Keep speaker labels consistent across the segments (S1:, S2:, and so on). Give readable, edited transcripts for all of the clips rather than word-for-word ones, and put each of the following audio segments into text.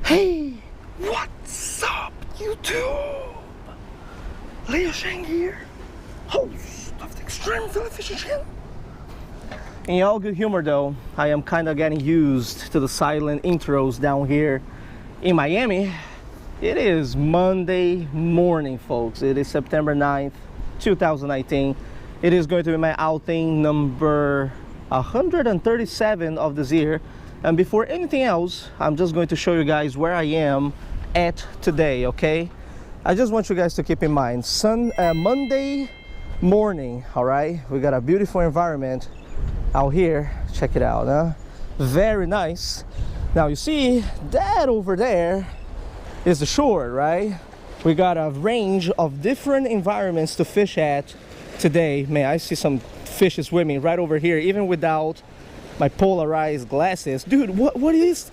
S1: Hey, what's up, YouTube? Leo Shang here, host of the Extreme Philly Fishing Channel. In all good humor though, I am kind of getting used to the silent intros down here in Miami. It is Monday morning, folks. It is September 9th, 2019. It is going to be my outing number 137 of this year. And before anything else, I'm just going to show you guys where I am at today, okay? I just want you guys to keep in mind, Monday morning, all right? We got a beautiful environment out here. Check it out, huh? Very nice. Now you see that over there is the shore, right? We got a range of different environments to fish at today. Man, I see some fish swimming right over here, even without my polarized glasses. Dude, what is,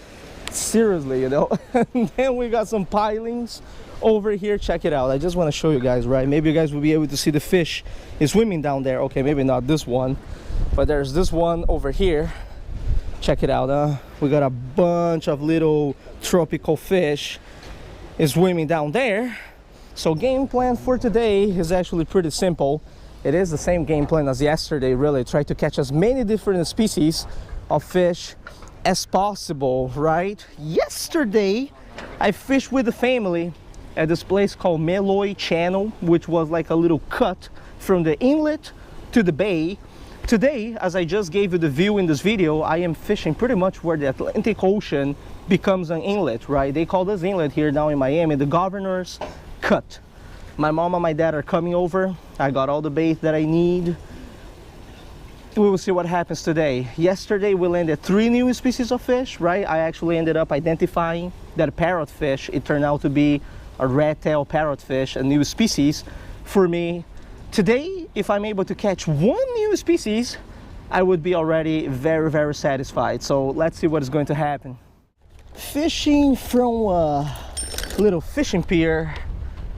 S1: seriously, you know? And then we got some pilings over here. Check it out. I just want to show you guys, right? Maybe you guys will be able to see the fish is swimming down there. Okay, maybe not this one, but there's this one over here. Check it out. We got a bunch of little tropical fish is swimming down there. So game plan for today is actually pretty simple. It is the same game plan as yesterday, really. Try to catch as many different species of fish as possible, right? Yesterday, I fished with the family at this place called Meloy Channel, which was like a little cut from the inlet to the bay. Today, as I just gave you the view in this video, I am fishing pretty much where the Atlantic Ocean becomes an inlet, right? They call this inlet here down in Miami the Governor's Cut. My mom and my dad are coming over. I got all the bait that I need. We will see what happens today. Yesterday we landed 3 new species of fish, right? I actually ended up identifying that parrotfish. It turned out to be a red-tailed parrotfish, a new species for me. Today, if I'm able to catch 1 new species, I would be already very, very satisfied. So let's see what is going to happen. Fishing from a little fishing pier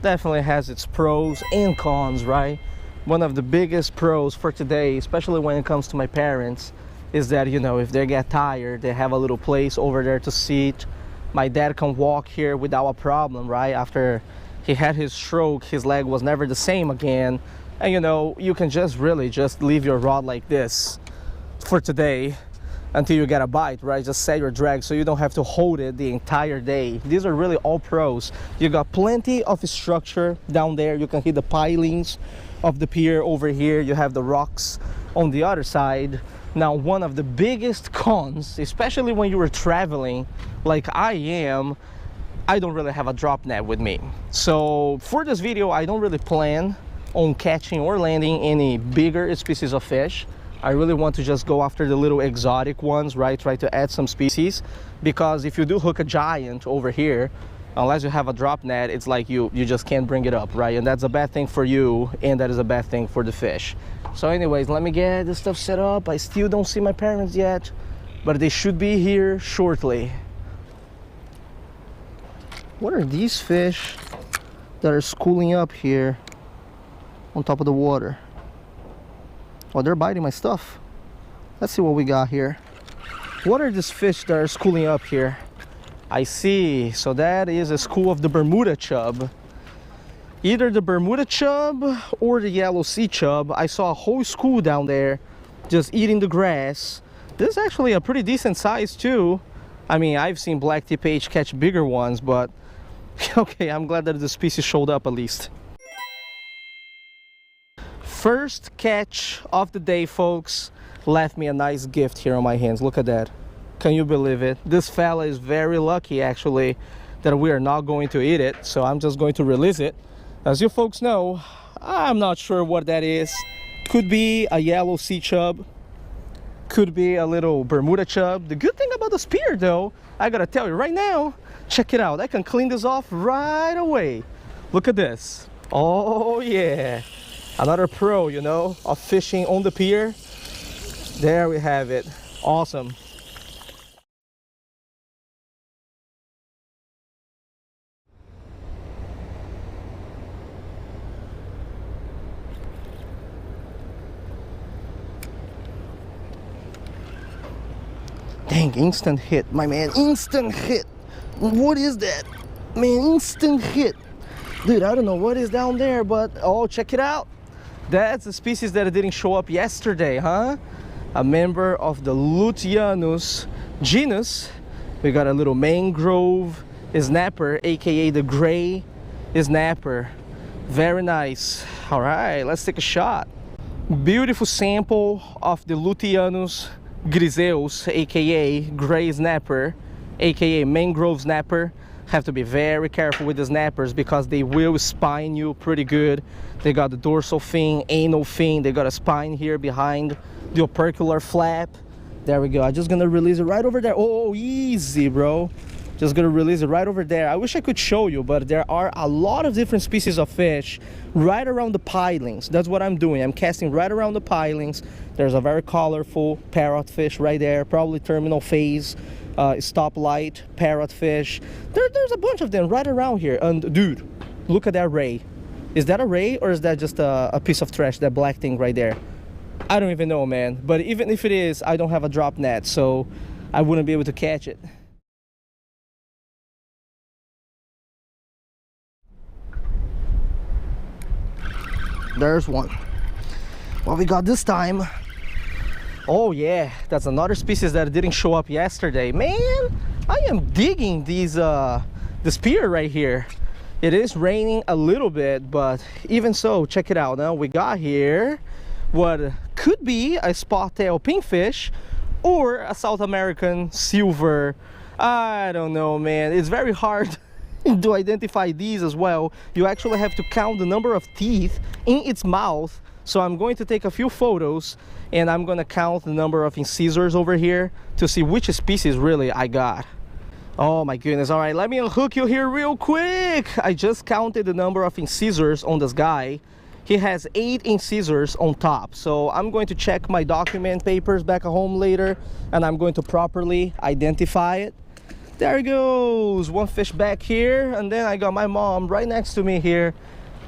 S1: definitely has its pros and cons, right? One of the biggest pros for today, especially when it comes to my parents, is that, you know, if they get tired, they have a little place over there to sit. My dad can walk here without a problem, right? After he had his stroke, his leg was never the same again. And you know, you can just really just leave your rod like this for today until you get a bite, right? Just set your drag so you don't have to hold it the entire day. These are really all pros. You got plenty of structure down there. You can hit the pilings of the pier over here. You have the rocks on the other side. Now, one of the biggest cons, especially when you are traveling like I am, I don't really have a drop net with me. So for this video, I don't really plan on catching or landing any bigger species of fish. I really want to just go after the little exotic ones, right? Try to add some species, because if you do hook a giant over here, unless you have a drop net, it's like you just can't bring it up, right? And that's a bad thing for you, and that is a bad thing for the fish. So anyways, let me get this stuff set up. I still don't see my parents yet, but they should be here shortly. What are these fish that are schooling up here on top of the water? Oh, they're biting my stuff. Let's see what we got here. What are these fish that are schooling up here? I see. So that is a school of the Bermuda chub. Either the Bermuda chub or the yellow sea chub. I saw a whole school down there just eating the grass. This is actually a pretty decent size too. I mean, I've seen black tip H catch bigger ones, but okay, I'm glad that the species showed up at least. First catch of the day, folks, left me a nice gift here on my hands. Look at that. Can you believe it? This fella is very lucky, actually, that we are not going to eat it. So I'm just going to release it. As you folks know, I'm not sure what that is. Could be a yellow sea chub. Could be a little Bermuda chub. The good thing about the spear, though, I gotta tell you right now, check it out. I can clean this off right away. Look at this. Oh, yeah. Another pro, you know, of fishing on the pier. There we have it. Awesome. Dang, instant hit, my man. Instant hit. What is that? Man, instant hit. Dude, I don't know what is down there, but oh, check it out. That's a species that didn't show up yesterday, huh? A member of the Luteanus genus. We got a little Mangrove Snapper, aka the gray snapper. Very nice. All right, let's take a shot. Beautiful sample of the Luteanus griseus, aka gray snapper, aka Mangrove Snapper. Have to be very careful with the snappers because they will spine you pretty good. They got the dorsal fin, anal fin, they got a spine here behind the opercular flap. There we go. I'm just gonna release it right over there. Oh, easy, bro. Just gonna release it right over there. I wish I could show you, but there are a lot of different species of fish right around the pilings. That's what I'm doing. I'm casting right around the pilings. There's a very colorful parrotfish right there, probably terminal phase, stoplight parrotfish. There's a bunch of them right around here. And dude, look at that ray. Is that a ray or is that just a piece of trash, that black thing right there? I don't even know, man. But even if it is, I don't have a drop net, so I wouldn't be able to catch it. There's one. What we got this time? Oh yeah, that's another species that didn't show up yesterday. Man, I am digging these this pier right here. It is raining a little bit, but even so, check it out. Now we got here what could be a spot-tailed pinkfish or a South American silver. I don't know, man. It's very hard to identify these as well. You actually have to count the number of teeth in its mouth. So I'm going to take a few photos and I'm gonna count the number of incisors over here to see which species really I got. Oh my goodness. All right, let me unhook you here real quick. I just counted the number of incisors on this guy. He has 8 incisors on top. So I'm going to check my document papers back at home later and I'm going to properly identify it. There he goes, one fish back here, and then I got my mom right next to me here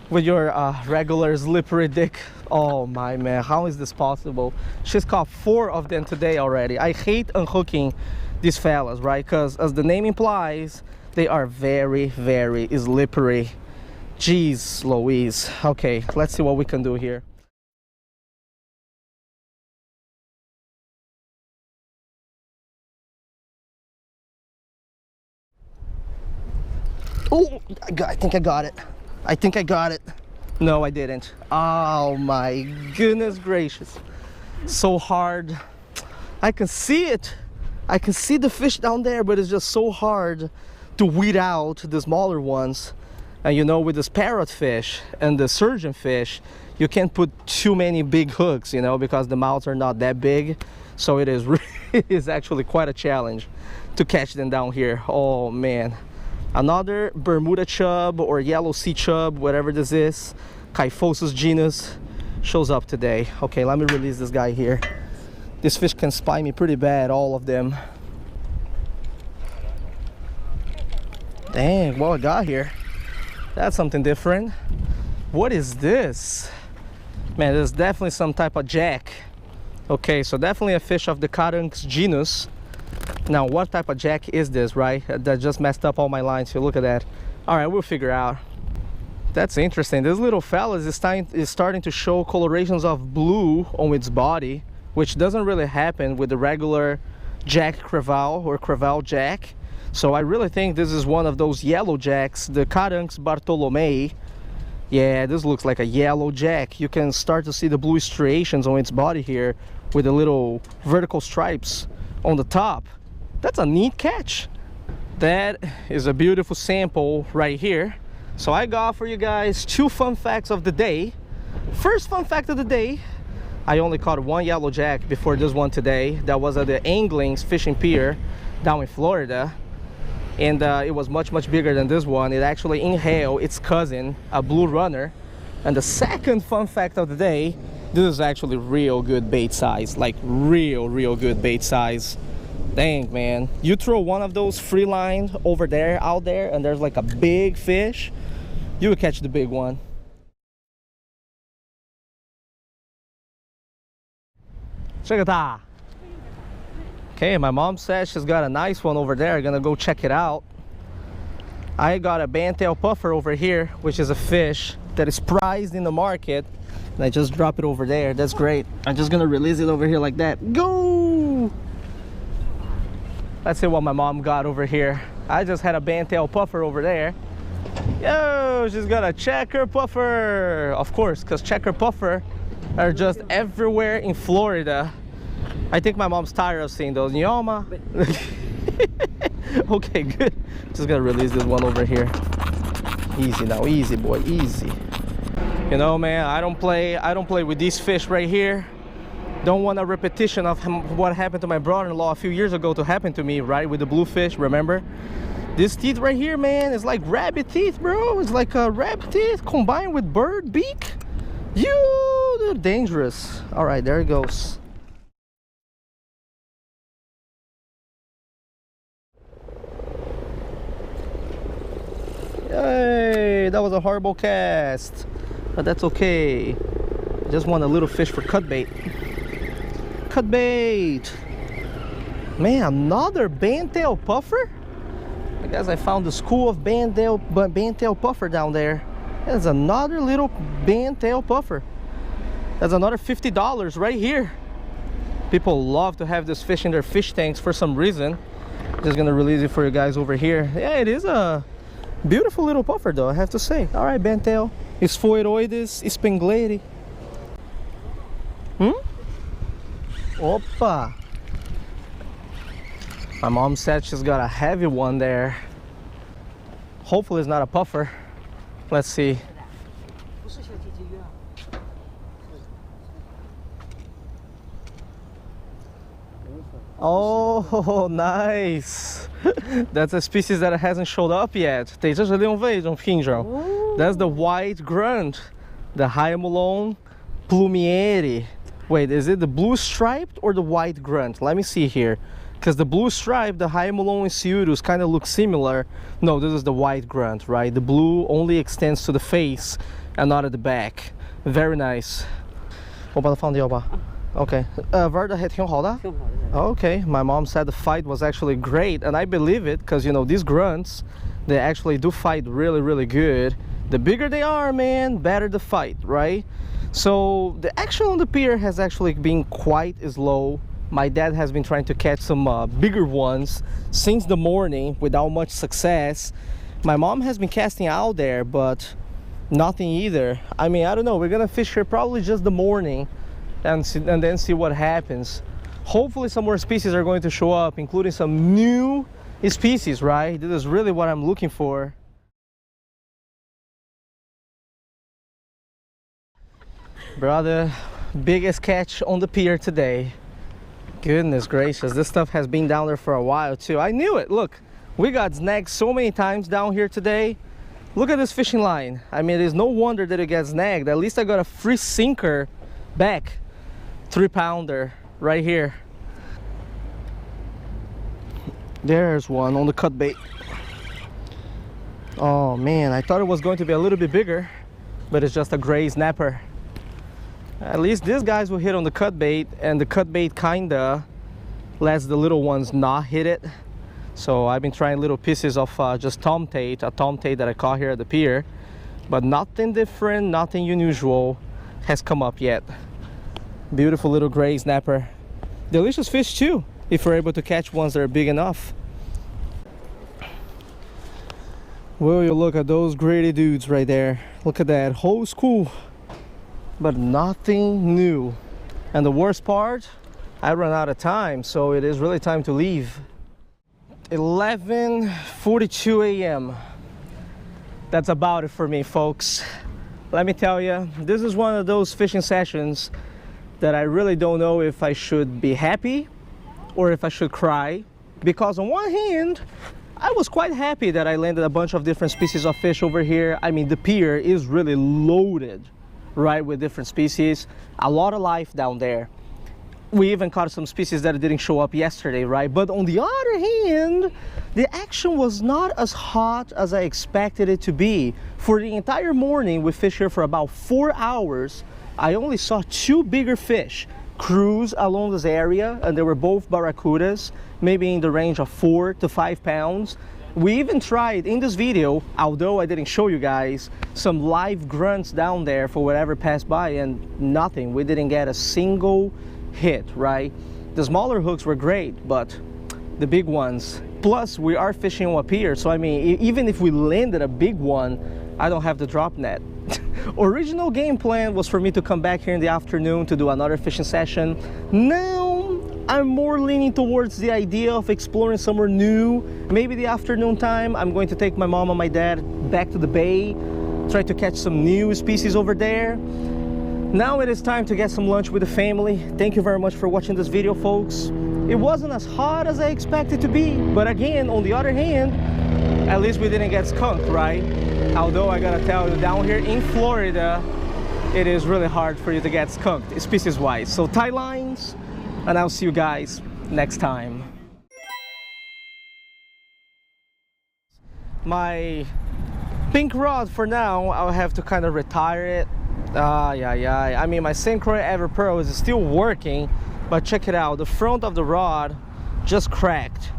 S1: with your regular slippery dick. Oh my man, how is this possible? She's caught 4 of them today already. I hate unhooking these fellas, right? Because as the name implies, they are very, very slippery. Jeez Louise. Okay, let's see what we can do here. Oh, I think I got it. I think I got it. No, I didn't. Oh my goodness gracious. So hard. I can see it. I can see the fish down there, but it's just so hard to weed out the smaller ones. And you know, with this parrotfish and the surgeonfish, you can't put too many big hooks, you know, because the mouths are not that big. So it is actually quite a challenge to catch them down here. Oh man. Another Bermuda chub or yellow sea chub, whatever this is, Kyphosis genus, shows up today. Okay, let me release this guy here. This fish can spine me pretty bad, all of them. Dang, what I got here? That's something different. What is this? Man, this is definitely some type of jack. Okay, so definitely a fish of the Carunx genus. Now, what type of jack is this, right? That just messed up all my lines. So look at that. All right, we'll figure out. That's interesting. This little fella is starting to show colorations of blue on its body, which doesn't really happen with the regular jack creval or creval jack. So I really think this is one of those yellow jacks, the Carunx Bartolomei. Yeah, this looks like a yellow jack. You can start to see the blue striations on its body here with the little vertical stripes on the top. That's a neat catch. That is a beautiful sample right here. So I got for you guys 2 fun facts of the day. First fun fact of the day, I only caught 1 yellow jack before this one today. That was at the Angling's Fishing Pier down in Florida. And it was much bigger than this one. It actually inhaled its cousin, a blue runner. And the second fun fact of the day, this is actually real good bait size, like real good bait size. Dang, man, you throw one of those free line over there, out there, and there's like a big fish, you will catch the big one. Check it out. Okay, my mom says she's got a nice one over there. I'm gonna go check it out. I got a Bandtail Puffer over here, which is a fish that is prized in the market. And I just drop it over there. That's great. I'm just gonna release it over here like that. Go! Let's see what my mom got over here. I just had a Bandtail Puffer over there. Yo, she's got a checker puffer. Of course, because checker puffer are just everywhere in Florida. I think my mom's tired of seeing those. Nyoma. Okay, good. Just gonna release this one over here. Easy now, easy boy, easy. You know, man, I don't play with these fish right here. Don't want a repetition of what happened to my brother-in-law a few years ago to happen to me, right? With the bluefish, remember? This teeth right here, man, is like rabbit teeth, bro. It's like a rabbit teeth combined with bird beak. They're dangerous. All right, there it goes. Yay, that was a horrible cast, but that's okay. Just want a little fish for cut bait. Cut bait. Man, another Bandtail Puffer? I guess I found the school of Bandtail Puffer down there. There's another little Bandtail Puffer. That's another $50 right here. People love to have this fish in their fish tanks for some reason. Just gonna release it for you guys over here. Yeah, it is a beautiful little puffer though, I have to say. All right, Bandtail. Sphoiroides spengleri. Opa. My mom said she's got a heavy one there. Hopefully it's not a puffer. Let's see. Oh, nice. That's a species that hasn't showed up yet. Tem já deu um That's the white grunt, the Hyamulon plumieri. Wait, is it the blue striped or the white grunt? Let me see here. Because the blue stripe, the Hyamulon insiurus, kind of looks similar. No, this is the white grunt, right? The blue only extends to the face and not at the back. Very nice. Okay. Okay, my mom said the fight was actually great, and I believe it, because you know these grunts, they actually do fight really good. The bigger they are, man, better the fight, right? So the action on the pier has actually been quite slow. My dad has been trying to catch some bigger ones since the morning without much success. My mom has been casting out there, but nothing either. I mean, I don't know, we're gonna fish here probably just the morning and then see what happens. Hopefully some more species are going to show up, including some new species, right? This is really what I'm looking for. Brother, biggest catch on the pier today. Goodness gracious, this stuff has been down there for a while too. I knew it. Look, we got snagged so many times down here today. Look at this fishing line. I mean, there's no wonder that it gets snagged. At least I got a free sinker back. 3-pounder right here. There's one on the cut bait. Oh man, I thought it was going to be a little bit bigger, but it's just a gray snapper. At least these guys will hit on the cut bait, and the cut bait kinda lets the little ones not hit it. So I've been trying little pieces of just tomtate, a tomtate that I caught here at the pier, but nothing different, nothing unusual has come up yet. Beautiful little gray snapper. Delicious fish too, if we're able to catch ones that are big enough. Will you look at those grady dudes right there. Look at that whole school, but nothing new. And the worst part, I ran out of time, so it is really time to leave. 11:42 a.m. That's about it for me, folks. Let me tell you, this is one of those fishing sessions that I really don't know if I should be happy or if I should cry, because on one hand I was quite happy that I landed a bunch of different species of fish over here. I mean, the pier is really loaded, right, with different species. A lot of life down there. We even caught some species that didn't show up yesterday, right? But on the other hand, the action was not as hot as I expected it to be. For the entire morning, we fished here for about 4 hours. I only saw 2 bigger fish cruise along this area, and they were both barracudas, maybe in the range of 4 to 5 pounds. We even tried in this video, although I didn't show you guys, some live grunts down there for whatever passed by, and nothing. We didn't get a single hit, right? The smaller hooks were great, but the big ones. Plus, we are fishing on a pier, so I mean, even if we landed a big one, I don't have the drop net. Original game plan was for me to come back here in the afternoon to do another fishing session. Now, I'm more leaning towards the idea of exploring somewhere new. Maybe the afternoon time, I'm going to take my mom and my dad back to the bay, try to catch some new species over there. Now it is time to get some lunch with the family. Thank you very much for watching this video, folks. It wasn't as hot as I expected to be, but again, on the other hand, at least we didn't get skunked, right? Although I gotta tell you, down here in Florida, it is really hard for you to get skunked, species-wise. So tie lines, and I'll see you guys next time. My pink rod, for now, I'll have to kind of retire it. I mean, my St. Croix Ever Pearl is still working, but check it out. The front of the rod just cracked.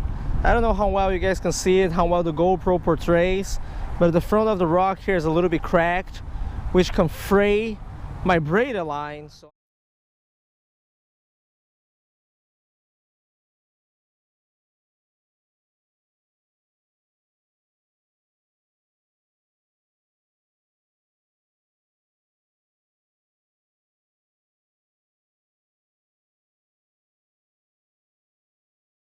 S1: I don't know how well you guys can see it, how well the GoPro portrays, but the front of the rock here is a little bit cracked, which can fray my braided line. So